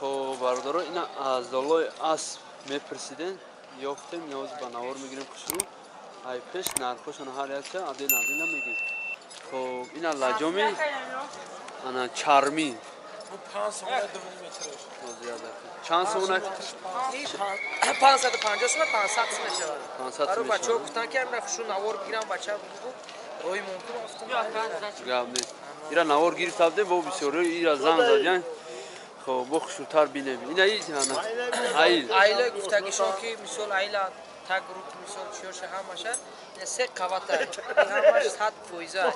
خب برادرها اینا از دالای اسب میپرسیدن یافتیم نیاز به نوار میگیریم خسرو ای پیش نرخوشان هر یک چه عدل نمیگیم خب اینا لجامی انا چرمی Bu 5 سومونه 2 میلیمتر. چند سومونه 550 سومه 500 سومه شود 500 برای سومه بچه ها گفتن که امرا خشون نوار بگیرم بچه ها بگو روی ممکن افتون گام نیست اینا نوار گرفته بده با بسیاری اینا زنگ زدن خب با خشوتر بینیم اینا اینا ailə گفتگیشون که مثال ailə تا گروپ مثال چیوش همشه سه قوات همش 100%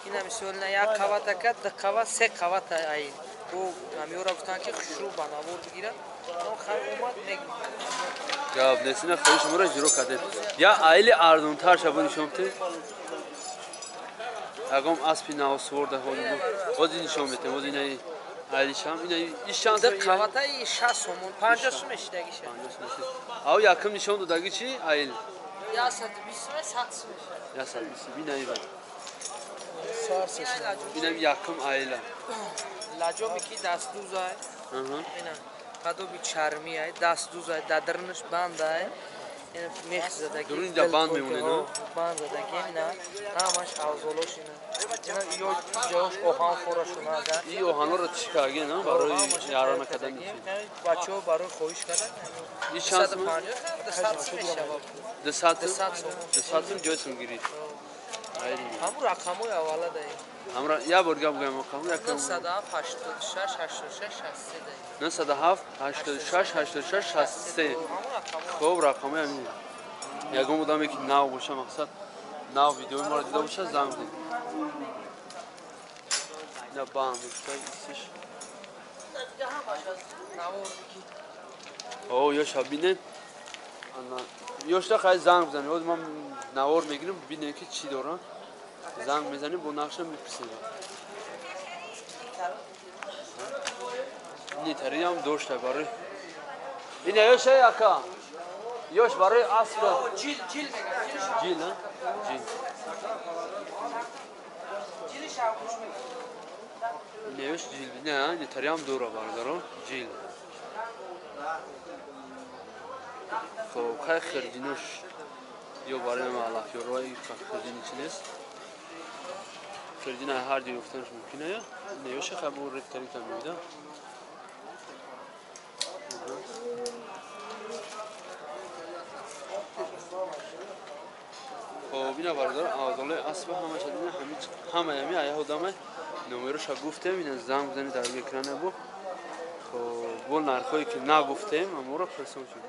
اینا مثال نه یک قوات کرد ده قوات سه قوات ailə او همیورا گفتن که خشرو بناور بگیره اون خیر اومد میگم گام نیست نه خودش مرا جرو کرده یا ailə ارزون تر شبونی شمته اگم اسبی ناو سورده هولو وزی نشون میده وزی نه ailə شام اینا این شانس ده قواتای 60 سومون 50 سوم اشتگیشه او yakın nişan dudagi chi ayil یا 120 سوم 100 سوم ya sabisi binayı var سار سشن binayı yakın ayila لاجو میکی دست دوزای اینا قدو بی چرمی ای دست دوزای دادرنش بند ای این میخ زدگی durun da band میمونه نه بند زدگی نه همش اوزولوش اینا یو جوش اوهان فورشونا ده iyi ohanlar da çıkargen ha barı yarana kadar بچه‌ها برای خویش کردن این şans mı 150 de satın götüm giri ayil همون رقمو اوله ده amra ya borgam gam kamu yakın 986 86 63 ده nasıl da haf 86 şasse خوب رقمه همین یگم بودم که ناو باشه مقصد ناو ویدیو ما رو دیده باشه زنگ بزنید نه بام ایستش او یا شبینه انا یوشتا خیلی زنگ بزنید بعد ما نوار میگیریم ببینیم که چی دارن زنگ میزنیم با نقشه میپرسیم نیتری هم داشته برای این یوشه یکا یوش برای اصل جیل جیل نه جیل جیلش آغوش میگه نوش جیل نه نیتری هم دوره بردارم جیل خب خیلی خردینوش یا برای مالک یا روی خردینی چی نیست خردینه هر جایی گفتنش ممکنه یا نوش خیلی بور رکتری تا میده خب اینا بردار آداله اسب همه شدینه همه ایه آدمه نمرش گفتم اینا زنگ بزنید در اکران بو خب بول نرخایی که نگفتیم اما رو پرسون شد